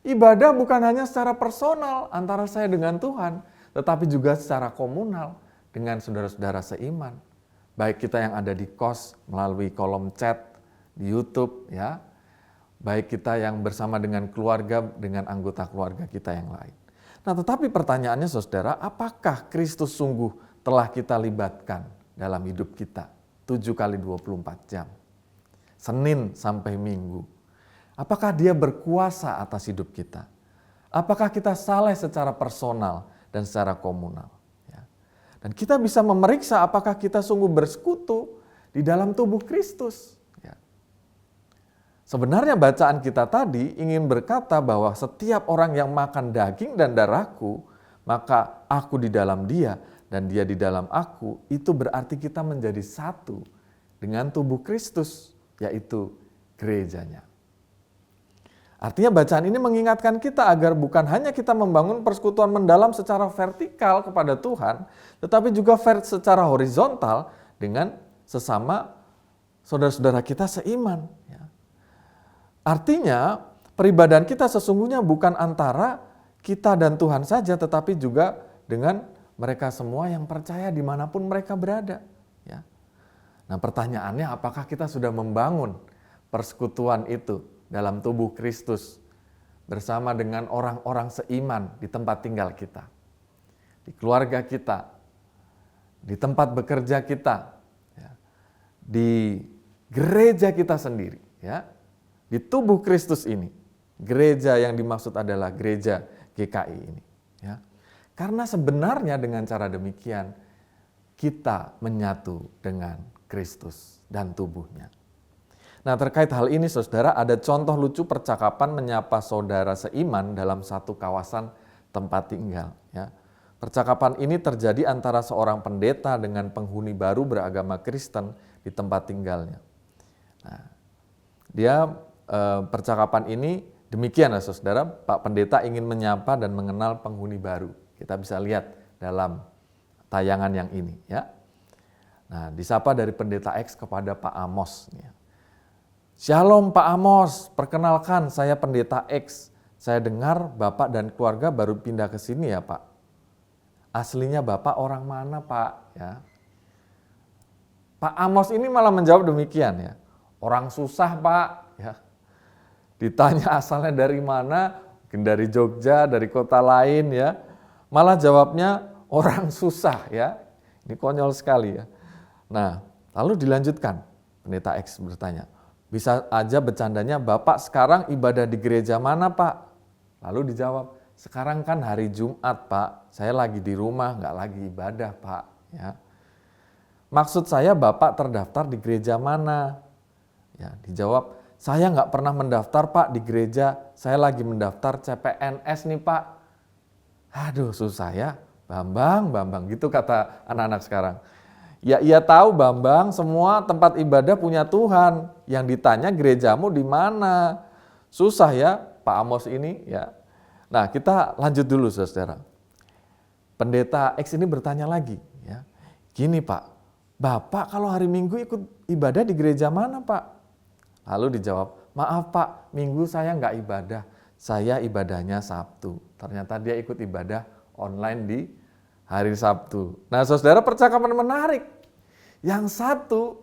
Ibadah bukan hanya secara personal antara saya dengan Tuhan, tetapi juga secara komunal dengan saudara-saudara seiman. Baik kita yang ada di kos melalui kolom chat di YouTube, ya. Baik kita yang bersama dengan keluarga, dengan anggota keluarga kita yang lain. Nah, tetapi pertanyaannya saudara, apakah Kristus sungguh telah kita libatkan dalam hidup kita 7 kali 24 jam? Senin sampai Minggu. Apakah dia berkuasa atas hidup kita? Apakah kita saleh secara personal dan secara komunal? Ya. Dan kita bisa memeriksa apakah kita sungguh bersekutu di dalam tubuh Kristus. Sebenarnya bacaan kita tadi ingin berkata bahwa setiap orang yang makan daging dan darahku, maka aku di dalam dia dan dia di dalam aku, itu berarti kita menjadi satu dengan tubuh Kristus, yaitu gerejanya. Artinya bacaan ini mengingatkan kita agar bukan hanya kita membangun persekutuan mendalam secara vertikal kepada Tuhan, tetapi juga secara horizontal dengan sesama saudara-saudara kita seiman. Artinya, peribadahan kita sesungguhnya bukan antara kita dan Tuhan saja, tetapi juga dengan mereka semua yang percaya dimanapun mereka berada. Ya. Nah, pertanyaannya apakah kita sudah membangun persekutuan itu dalam tubuh Kristus bersama dengan orang-orang seiman di tempat tinggal kita, di keluarga kita, di tempat bekerja kita, ya, di gereja kita sendiri, ya. Di tubuh Kristus ini, gereja yang dimaksud adalah gereja GKI ini. Ya. Karena sebenarnya dengan cara demikian, kita menyatu dengan Kristus dan tubuhnya. Nah, terkait hal ini saudara, ada contoh lucu percakapan menyapa saudara seiman dalam satu kawasan tempat tinggal. Ya. Percakapan ini terjadi antara seorang pendeta dengan penghuni baru beragama Kristen di tempat tinggalnya. Nah, percakapan ini demikian ya saudara, Pak Pendeta ingin menyapa dan mengenal penghuni baru. Kita bisa lihat dalam tayangan yang ini, ya. Nah, disapa dari Pendeta X kepada Pak Amos. Ya. Shalom Pak Amos, perkenalkan saya Pendeta X. Saya dengar Bapak dan keluarga baru pindah ke sini ya Pak. Aslinya Bapak orang mana Pak? Ya. Pak Amos ini malah menjawab demikian ya. Orang susah Pak. Ya. Ditanya asalnya dari mana, mungkin dari Jogja, dari kota lain ya. Malah jawabnya orang susah ya. Ini konyol sekali ya. Nah, lalu dilanjutkan, pendeta X bertanya, bisa aja bercandanya, Bapak sekarang ibadah di gereja mana Pak? Lalu dijawab, sekarang kan hari Jumat Pak, saya lagi di rumah, nggak lagi ibadah Pak. Ya. Maksud saya Bapak terdaftar di gereja mana? Ya, dijawab, saya nggak pernah mendaftar Pak di gereja, saya lagi mendaftar CPNS nih Pak. Aduh susah ya, Bambang, gitu kata anak-anak sekarang. Ya ia tahu Bambang, semua tempat ibadah punya Tuhan. Yang ditanya gerejamu di mana? Susah ya Pak Amos ini ya. Nah kita lanjut dulu saudara. Pendeta X ini bertanya lagi ya. Gini Pak, Bapak kalau hari Minggu ikut ibadah di gereja mana Pak? Lalu dijawab, maaf Pak, Minggu saya nggak ibadah. Saya ibadahnya Sabtu. Ternyata dia ikut ibadah online di hari Sabtu. Nah saudara, percakapan menarik. Yang satu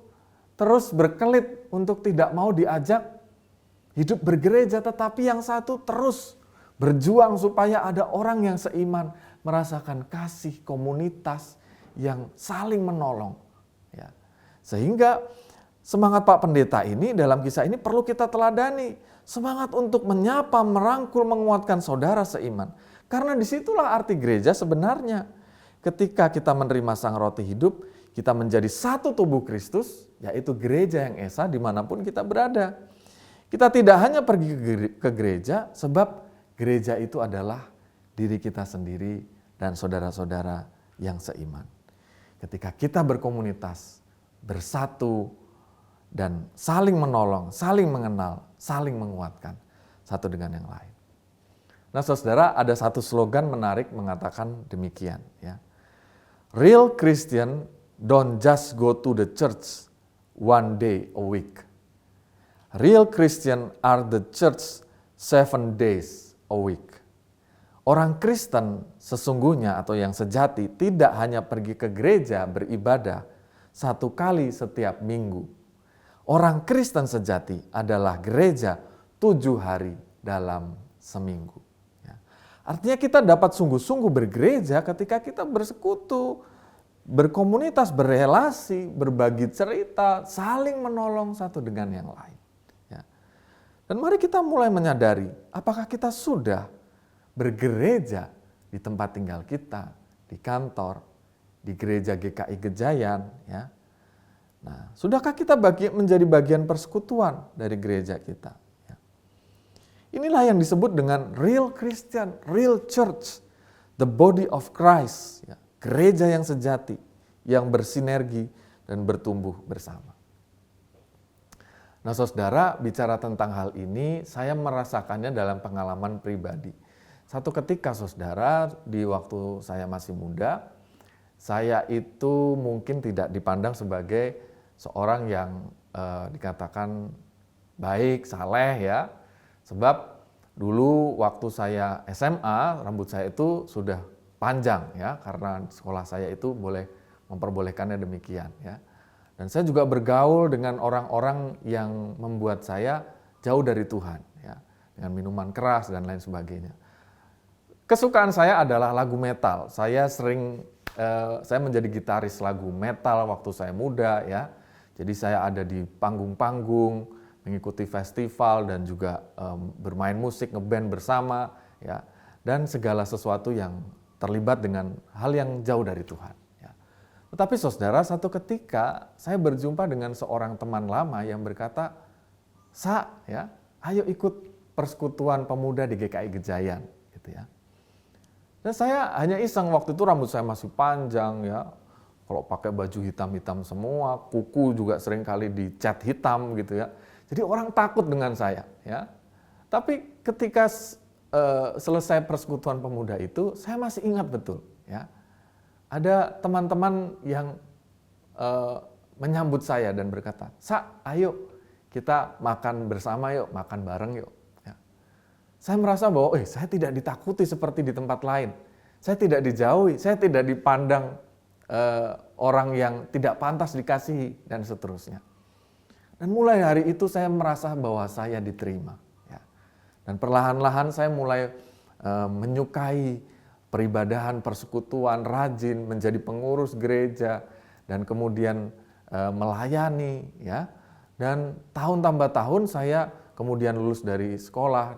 terus berkelit untuk tidak mau diajak hidup bergereja, tetapi yang satu terus berjuang supaya ada orang yang seiman merasakan kasih komunitas yang saling menolong. Ya. Sehingga semangat Pak Pendeta ini dalam kisah ini perlu kita teladani. Semangat untuk menyapa, merangkul, menguatkan saudara seiman. Karena disitulah arti gereja sebenarnya. Ketika kita menerima Sang Roti Hidup, kita menjadi satu tubuh Kristus, yaitu gereja yang esa dimanapun kita berada. Kita tidak hanya pergi ke gereja, sebab gereja itu adalah diri kita sendiri dan saudara-saudara yang seiman. Ketika kita berkomunitas, bersatu, dan saling menolong, saling mengenal, saling menguatkan satu dengan yang lain. Nah saudara, ada satu slogan menarik mengatakan demikian. Ya. Real Christian don't just go to the church one day a week. Real Christian are the church 7 days a week. Orang Kristen sesungguhnya atau yang sejati tidak hanya pergi ke gereja beribadah 1 kali setiap minggu. Orang Kristen sejati adalah gereja 7 hari dalam seminggu. Ya. Artinya kita dapat sungguh-sungguh bergereja ketika kita bersekutu, berkomunitas, berrelasi, berbagi cerita, saling menolong satu dengan yang lain. Ya. Dan mari kita mulai menyadari apakah kita sudah bergereja di tempat tinggal kita, di kantor, di gereja GKI Gejayan, ya. Nah, sudahkah kita menjadi bagian persekutuan dari gereja kita? Ya. Inilah yang disebut dengan real Christian, real church, the body of Christ, ya. Gereja yang sejati, yang bersinergi dan bertumbuh bersama. Nah saudara, bicara tentang hal ini, saya merasakannya dalam pengalaman pribadi. Satu ketika saudara, di waktu saya masih muda, saya itu mungkin tidak dipandang sebagai seorang yang dikatakan baik, saleh ya. Sebab dulu waktu saya SMA, rambut saya itu sudah panjang ya, karena sekolah saya itu memperbolehkannya demikian ya. Dan saya juga bergaul dengan orang-orang yang membuat saya jauh dari Tuhan ya, dengan minuman keras dan lain sebagainya. Kesukaan saya adalah lagu metal. Saya menjadi gitaris lagu metal waktu saya muda ya. Jadi saya ada di panggung-panggung, mengikuti festival dan juga bermain musik, ngeband bersama ya, dan segala sesuatu yang terlibat dengan hal yang jauh dari Tuhan. Ya. Tetapi saudara, satu ketika saya berjumpa dengan seorang teman lama yang berkata, ya, ayo ikut persekutuan pemuda di GKI Gejayan, gitu ya. Dan saya hanya iseng, waktu itu rambut saya masih panjang ya, kalau pakai baju hitam-hitam semua, kuku juga sering kali dicat hitam gitu ya. Jadi orang takut dengan saya ya. Tapi ketika selesai persekutuan pemuda itu, saya masih ingat betul ya. Ada teman-teman yang menyambut saya dan berkata, ayo kita makan bersama yuk, makan bareng yuk. Ya. Saya merasa bahwa saya tidak ditakuti seperti di tempat lain. Saya tidak dijauhi, saya tidak dipandang orang yang tidak pantas dikasihi dan seterusnya. Dan mulai hari itu saya merasa bahwa saya diterima. Dan perlahan-lahan saya mulai menyukai peribadahan, persekutuan, rajin menjadi pengurus gereja, dan kemudian melayani, ya. Dan tahun tambah tahun saya kemudian lulus dari sekolah.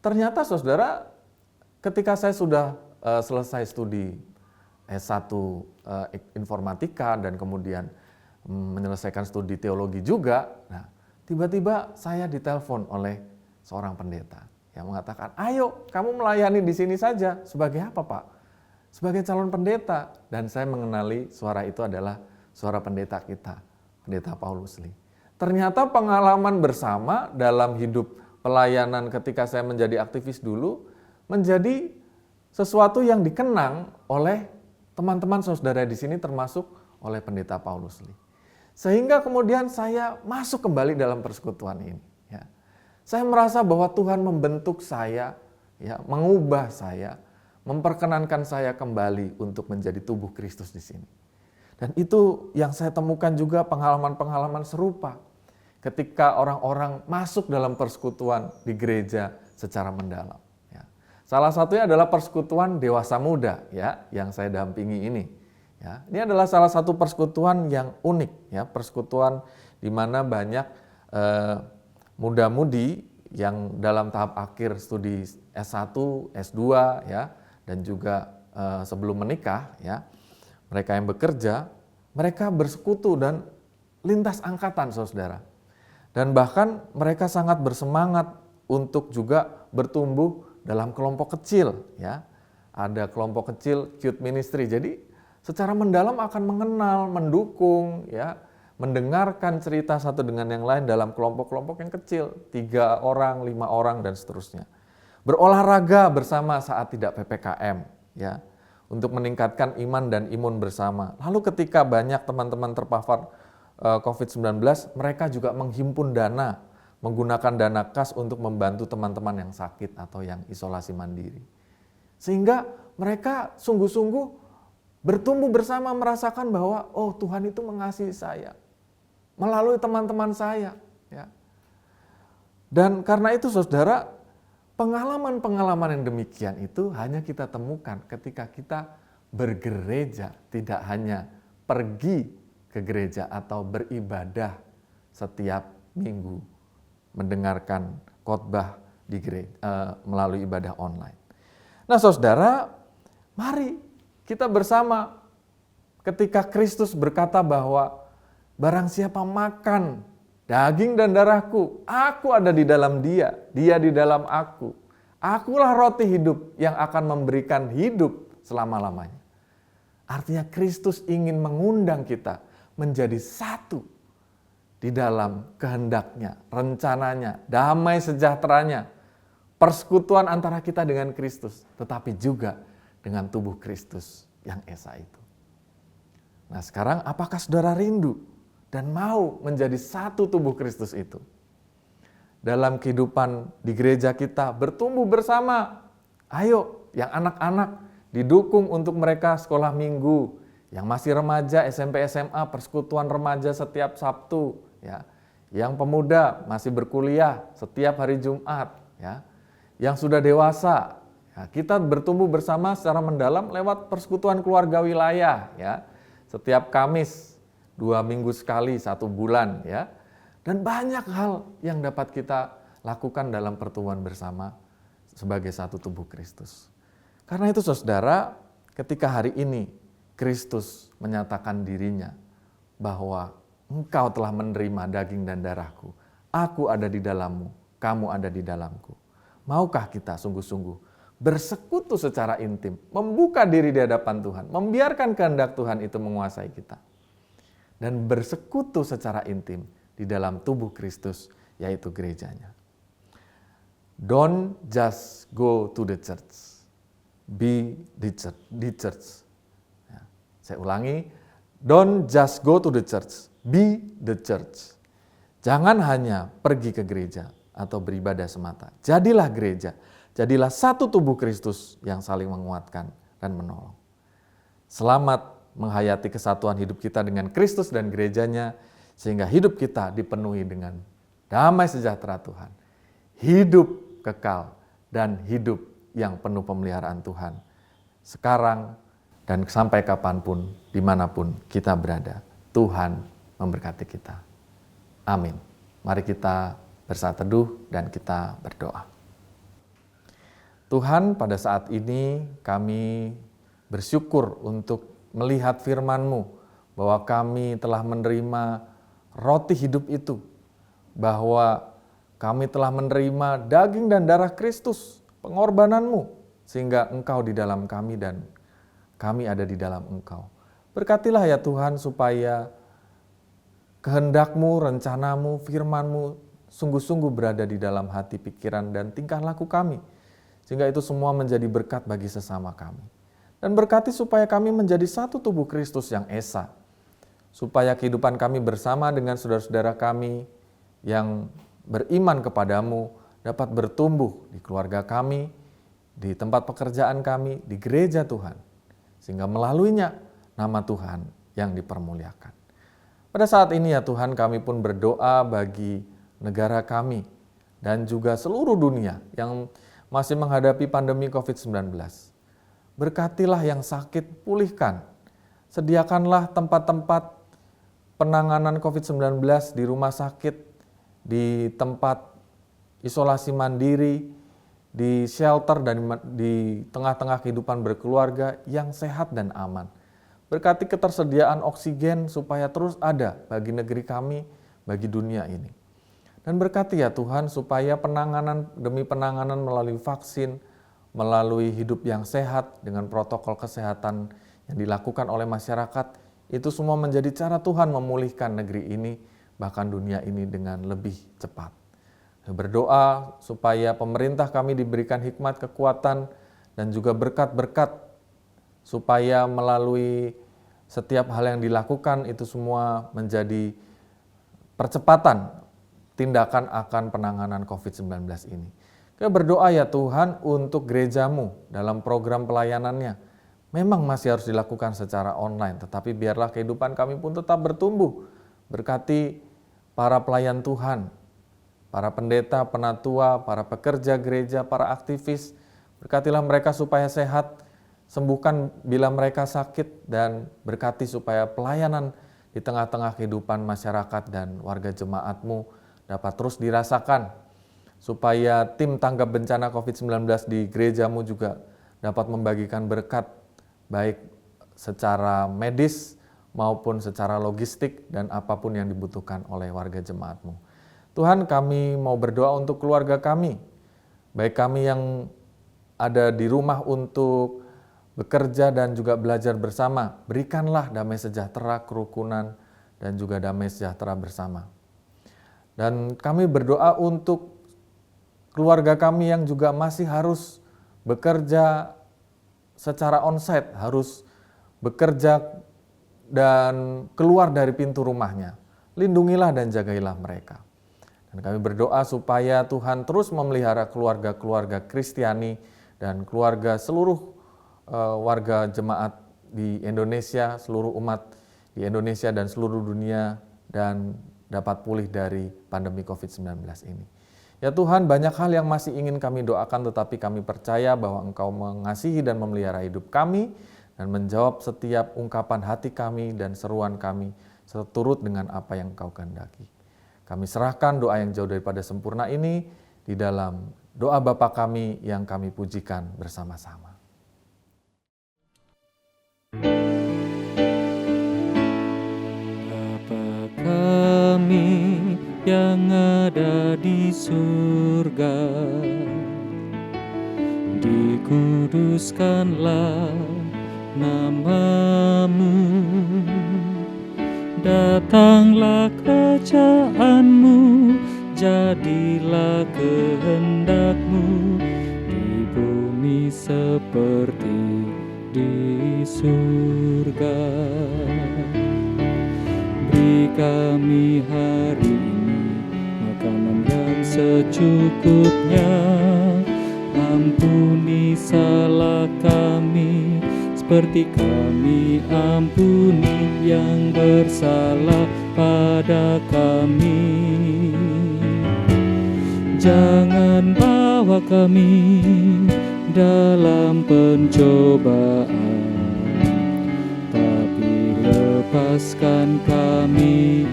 Ternyata saudara, ketika saya sudah selesai studi S1 informatika dan kemudian menyelesaikan studi teologi juga, nah tiba-tiba saya ditelepon oleh seorang pendeta yang mengatakan, ayo kamu melayani di sini saja. Sebagai apa Pak? Sebagai calon pendeta. Dan saya mengenali suara itu adalah suara pendeta kita, Pendeta Paulus Lee. Ternyata pengalaman bersama dalam hidup pelayanan ketika saya menjadi aktivis dulu, menjadi sesuatu yang dikenang oleh teman-teman saudara di sini termasuk oleh Pendeta Paulus Lee. Sehingga kemudian saya masuk kembali dalam persekutuan ini. Ya. Saya merasa bahwa Tuhan membentuk saya, ya, mengubah saya, memperkenankan saya kembali untuk menjadi tubuh Kristus di sini. Dan itu yang saya temukan juga pengalaman-pengalaman serupa ketika orang-orang masuk dalam persekutuan di gereja secara mendalam. Ya. Salah satunya adalah persekutuan dewasa muda, ya, yang saya dampingi ini. Ya, ini adalah salah satu persekutuan yang unik, ya, persekutuan di mana banyak muda-mudi yang dalam tahap akhir studi S1, S2, ya, dan juga sebelum menikah, ya, mereka yang bekerja, mereka bersekutu dan lintas angkatan, saudara. Dan bahkan mereka sangat bersemangat untuk juga bertumbuh dalam kelompok kecil, ya. Ada kelompok kecil youth ministry. Jadi secara mendalam akan mengenal, mendukung, ya, mendengarkan cerita satu dengan yang lain dalam kelompok-kelompok yang kecil, 3 orang, 5 orang, dan seterusnya. Berolahraga bersama saat tidak PPKM, ya, untuk meningkatkan iman dan imun bersama. Lalu ketika banyak teman-teman terpapar COVID-19, mereka juga menghimpun dana, menggunakan dana kas untuk membantu teman-teman yang sakit atau yang isolasi mandiri. Sehingga mereka sungguh-sungguh bertumbuh bersama, merasakan bahwa oh, Tuhan itu mengasihi saya melalui teman-teman saya, ya. Dan karena itu saudara, pengalaman-pengalaman yang demikian itu hanya kita temukan ketika kita bergereja, tidak hanya pergi ke gereja atau beribadah setiap minggu, mendengarkan khotbah di gereja melalui ibadah online. Nah, saudara, mari kita bersama ketika Kristus berkata bahwa barang siapa makan daging dan darahku, aku ada di dalam dia, dia di dalam aku. Akulah roti hidup yang akan memberikan hidup selama-lamanya. Artinya Kristus ingin mengundang kita menjadi satu di dalam kehendaknya, rencananya, damai sejahteranya, persekutuan antara kita dengan Kristus, tetapi juga dengan tubuh Kristus yang esa itu. Nah, sekarang apakah saudara rindu dan mau menjadi satu tubuh Kristus itu? Dalam kehidupan di gereja kita bertumbuh bersama. Ayo, yang anak-anak didukung untuk mereka sekolah minggu, yang masih remaja SMP SMA persekutuan remaja setiap Sabtu, ya. Yang pemuda masih berkuliah setiap hari Jumat, ya. Yang sudah dewasa, ya, kita bertumbuh bersama secara mendalam lewat persekutuan keluarga wilayah, ya. Setiap Kamis 2 minggu sekali 1 bulan, ya. Dan banyak hal yang dapat kita lakukan dalam pertemuan bersama sebagai satu tubuh Kristus. Karena itu saudara, ketika hari ini Kristus menyatakan dirinya bahwa engkau telah menerima daging dan darahku, aku ada di dalammu, kamu ada di dalamku. Maukah kita sungguh-sungguh bersekutu secara intim, membuka diri di hadapan Tuhan, membiarkan kehendak Tuhan itu menguasai kita, dan bersekutu secara intim di dalam tubuh Kristus, yaitu gerejanya. Don't just go to the church, be the church. Ya, saya ulangi, don't just go to the church, be the church. Jangan hanya pergi ke gereja atau beribadah semata. Jadilah gereja, jadilah satu tubuh Kristus yang saling menguatkan dan menolong. Selamat menghayati kesatuan hidup kita dengan Kristus dan gerejanya, sehingga hidup kita dipenuhi dengan damai sejahtera Tuhan, hidup kekal, dan hidup yang penuh pemeliharaan Tuhan, sekarang dan sampai kapanpun, dimanapun kita berada. Tuhan memberkati kita. Amin. Mari kita bersaat teduh dan kita berdoa. Tuhan, pada saat ini kami bersyukur untuk melihat firman-Mu bahwa kami telah menerima roti hidup itu, bahwa kami telah menerima daging dan darah Kristus, pengorbanan-Mu, sehingga Engkau di dalam kami dan kami ada di dalam Engkau. Berkatilah ya Tuhan supaya kehendak-Mu, rencana-Mu, firman-Mu sungguh-sungguh berada di dalam hati, pikiran, dan tingkah laku kami. Sehingga itu semua menjadi berkat bagi sesama kami. Dan berkati supaya kami menjadi satu tubuh Kristus yang esa. Supaya kehidupan kami bersama dengan saudara-saudara kami yang beriman kepadamu dapat bertumbuh di keluarga kami, di tempat pekerjaan kami, di gereja Tuhan. Sehingga melaluinya nama Tuhan yang dipermuliakan. Pada saat ini ya Tuhan, kami pun berdoa bagi negara kami dan juga seluruh dunia yang masih menghadapi pandemi COVID-19. Berkatilah yang sakit, pulihkan. Sediakanlah tempat-tempat penanganan COVID-19 di rumah sakit, di tempat isolasi mandiri, di shelter dan di tengah-tengah kehidupan berkeluarga yang sehat dan aman. Berkati ketersediaan oksigen supaya terus ada bagi negeri kami, bagi dunia ini. Dan berkati ya Tuhan supaya penanganan demi penanganan melalui vaksin, melalui hidup yang sehat dengan protokol kesehatan yang dilakukan oleh masyarakat, itu semua menjadi cara Tuhan memulihkan negeri ini, bahkan dunia ini dengan lebih cepat. Berdoa supaya pemerintah kami diberikan hikmat, kekuatan, dan juga berkat-berkat supaya melalui setiap hal yang dilakukan itu semua menjadi percepatan tindakan akan penanganan COVID-19 ini. Kita berdoa ya Tuhan untuk gerejamu dalam program pelayanannya. Memang masih harus dilakukan secara online, tetapi biarlah kehidupan kami pun tetap bertumbuh. Berkati para pelayan Tuhan, para pendeta, penatua, para pekerja gereja, para aktivis. Berkatilah mereka supaya sehat, sembuhkan bila mereka sakit, dan berkati supaya pelayanan di tengah-tengah kehidupan masyarakat dan warga jemaat-Mu dapat terus dirasakan. Supaya tim tanggap bencana COVID-19 di gereja-Mu juga dapat membagikan berkat, baik secara medis maupun secara logistik dan apapun yang dibutuhkan oleh warga jemaat-Mu. Tuhan, kami mau berdoa untuk keluarga kami, baik kami yang ada di rumah untuk bekerja dan juga belajar bersama. Berikanlah damai sejahtera, kerukunan, dan juga damai sejahtera bersama. Dan kami berdoa untuk keluarga kami yang juga masih harus bekerja secara onsite, harus bekerja dan keluar dari pintu rumahnya. Lindungilah dan jagailah mereka. Dan kami berdoa supaya Tuhan terus memelihara keluarga-keluarga Kristiani dan keluarga seluruh warga jemaat di Indonesia, seluruh umat di Indonesia dan seluruh dunia, dan dapat pulih dari pandemi COVID-19 ini. Ya Tuhan, banyak hal yang masih ingin kami doakan, tetapi kami percaya bahwa Engkau mengasihi dan memelihara hidup kami dan menjawab setiap ungkapan hati kami dan seruan kami seturut dengan apa yang Engkau kehendaki. Kami serahkan doa yang jauh daripada sempurna ini di dalam doa Bapa kami yang kami pujikan bersama-sama. Bapa kami yang ada di surga, dikuduskanlah nama-Mu, datanglah kerajaan-Mu, jadilah kehendak-Mu di bumi seperti di surga. Beri kami hari ini makanan yang secukupnya, ampuni salah kami seperti kami ampuni yang bersalah pada kami. Jangan bawa kami dalam pencobaan, tapi lepaskan kami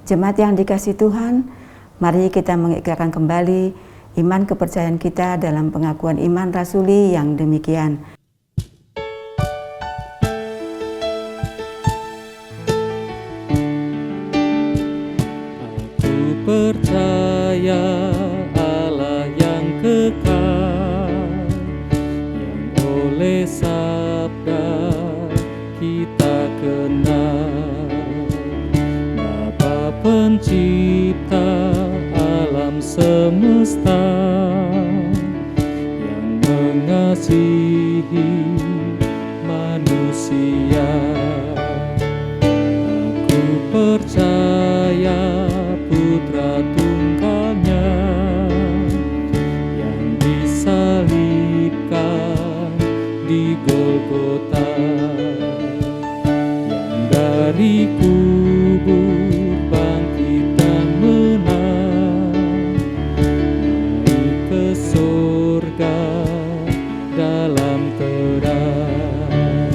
Jemaat yang dikasihi Tuhan, mari kita mengikrarkan kembali iman kepercayaan kita dalam pengakuan iman rasuli yang demikian. Aku percaya Allah yang kekal, yang oleh sabda kita kenal, Bapa pencipta alam semesta, yang mengasihi manusia. Aku percaya Putra Tunggalnya yang disalibkan di Golgota, yang dari kubur bangkit dan menang, naik ke surga dalam terang.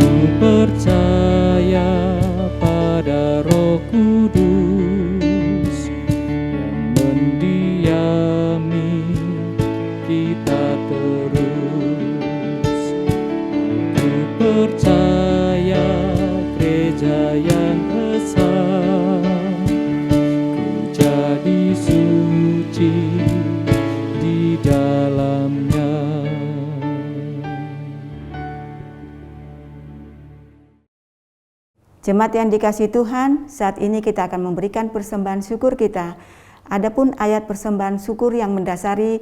Aku percaya pada Roh Kudus yang mendiami kita terus. Aku percaya gereja yang esa, ku jadi suci di dalamnya. Jemaat yang dikasihi Tuhan, saat ini kita akan memberikan persembahan syukur kita. Adapun ayat persembahan syukur yang mendasari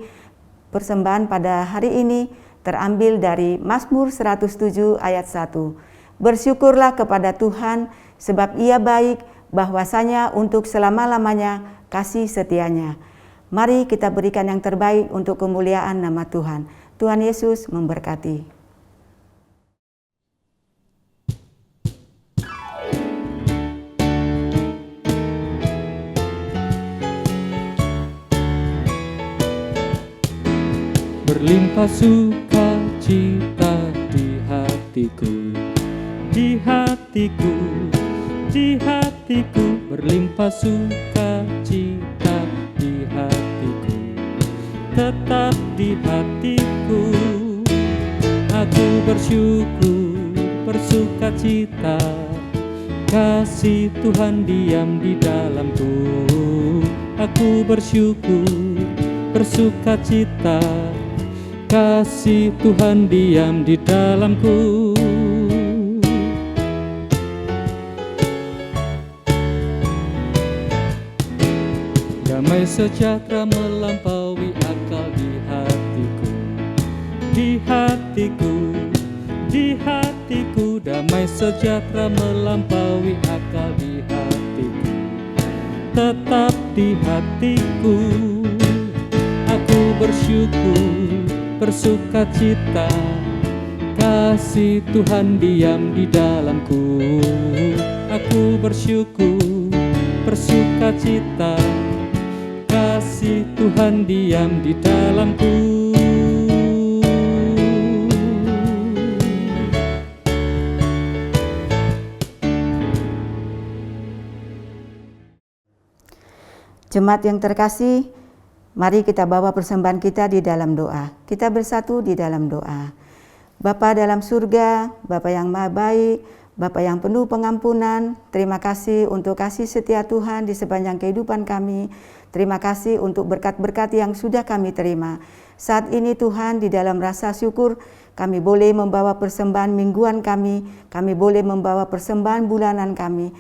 persembahan pada hari ini terambil dari Mazmur 107 ayat 1. Bersyukurlah kepada Tuhan sebab Ia baik, bahwasanya untuk selama-lamanya kasih setianya. Mari kita berikan yang terbaik untuk kemuliaan nama Tuhan. Tuhan Yesus memberkati. Berlimpah sukacita di hatiku, di hatiku, di hatiku. Berlimpah sukacita di hatiku, tetap di hatiku. Aku bersyukur, bersukacita, kasih Tuhan diam di dalamku. Aku bersyukur, bersukacita, kasih Tuhan diam di dalamku. Damai sejahtera melampaui akal di hatiku, di hatiku, di hatiku. Damai sejahtera melampaui akal di hatiku, tetap di hatiku. Aku bersyukur, bersukacita, kasih Tuhan diam di dalamku. Aku bersyukur, bersukacita, kasih Tuhan diam di dalamku. Jemaat yang terkasih, mari kita bawa persembahan kita di dalam doa. Kita bersatu di dalam doa. Bapa dalam surga, Bapa yang maha baik, Bapa yang penuh pengampunan, terima kasih untuk kasih setia Tuhan di sepanjang kehidupan kami. Terima kasih untuk berkat-berkat yang sudah kami terima. Saat ini Tuhan, di dalam rasa syukur, kami boleh membawa persembahan mingguan kami boleh membawa persembahan bulanan kami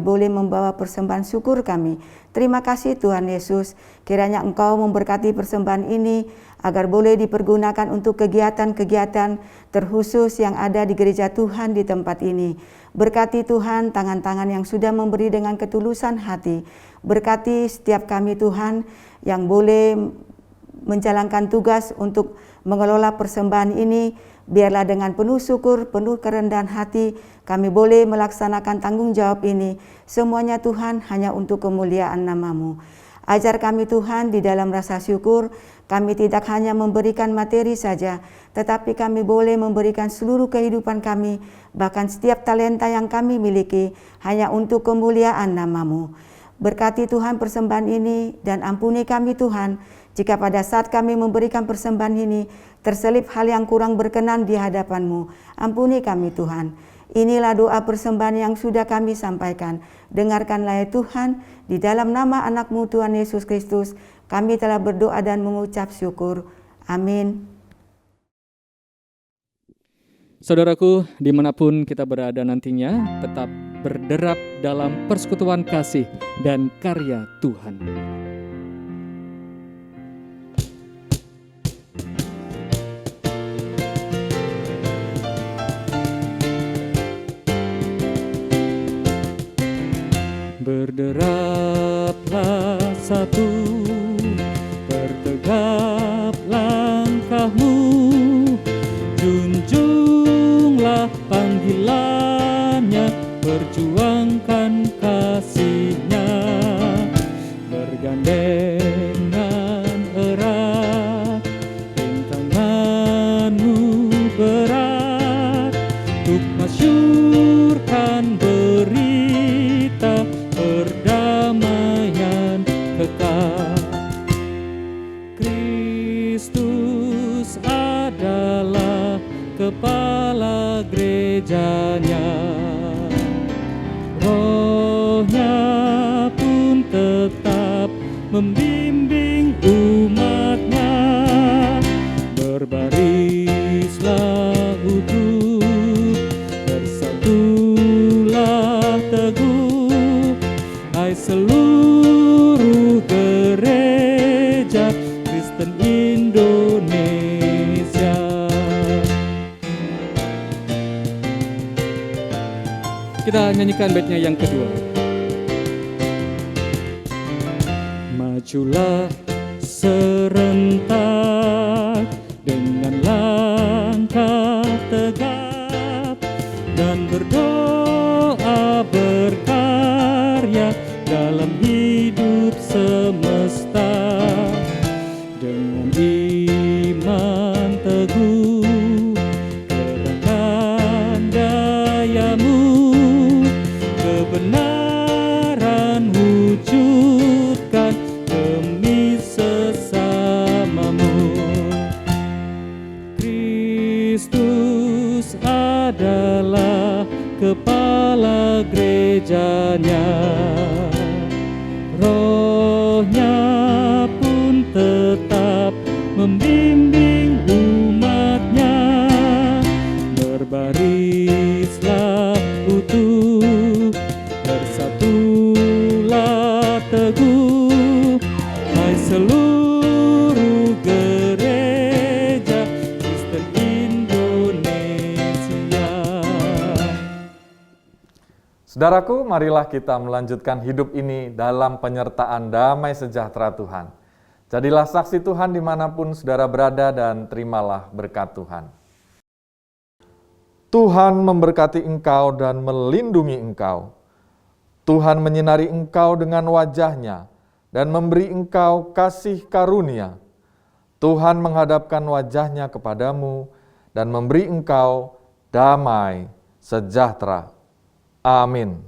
boleh membawa persembahan syukur kami. Terima kasih Tuhan Yesus, kiranya Engkau memberkati persembahan ini agar boleh dipergunakan untuk kegiatan-kegiatan terkhusus yang ada di gereja Tuhan di tempat ini. Berkati Tuhan tangan-tangan yang sudah memberi dengan ketulusan hati. Berkati setiap kami Tuhan yang boleh menjalankan tugas untuk mengelola persembahan ini. Biarlah dengan penuh syukur, penuh kerendahan hati, kami boleh melaksanakan tanggung jawab ini. Semuanya Tuhan hanya untuk kemuliaan nama-Mu. Ajar kami Tuhan di dalam rasa syukur, kami tidak hanya memberikan materi saja, tetapi kami boleh memberikan seluruh kehidupan kami, bahkan setiap talenta yang kami miliki, hanya untuk kemuliaan nama-Mu. Berkati Tuhan persembahan ini, dan ampuni kami Tuhan, jika pada saat kami memberikan persembahan ini, terselip hal yang kurang berkenan di hadapan-Mu. Ampuni kami Tuhan. Inilah doa persembahan yang sudah kami sampaikan. Dengarkanlah ya Tuhan, di dalam nama anak-Mu Tuhan Yesus Kristus, kami telah berdoa dan mengucap syukur. Amin. Saudaraku, dimanapun kita berada nantinya, tetap berderap dalam persekutuan kasih dan karya Tuhan. Berderaplah satu, bertegap langkahmu, junjunglah panggilannya, perjuangkan kasihnya, bergandengan erat, rintanganmu berat, untuk masyurkan berita perdamaian kekal. Kristus adalah kepala gerejanya, Roh-Nya pun tetap membimbing umat-Nya. Berbarislah utuh, bersatulah teguh, hai seluruh gereja Kristen Indonesia. Kita nyanyikan baitnya yang kedua. Majulah serentak dengan langkah tegap dan berdoa berkarya dalam hidup semesta, dengan iman teguh kerahkan dayamu, kebenaran wujudkan demi sesamamu. Kristus adalah kepala gerejanya, Roh-Nya pun tetap membimbing umat-Nya. Berbarislah utuh, bersatulah teguh, hai seluruh gereja Kristen Indonesia. Saudaraku, marilah kita melanjutkan hidup ini dalam penyertaan damai sejahtera Tuhan. Jadilah saksi Tuhan dimanapun saudara berada dan terimalah berkat Tuhan. Tuhan memberkati engkau dan melindungi engkau. Tuhan menyinari engkau dengan wajah-Nya dan memberi engkau kasih karunia. Tuhan menghadapkan wajah-Nya kepadamu dan memberi engkau damai sejahtera. Amin.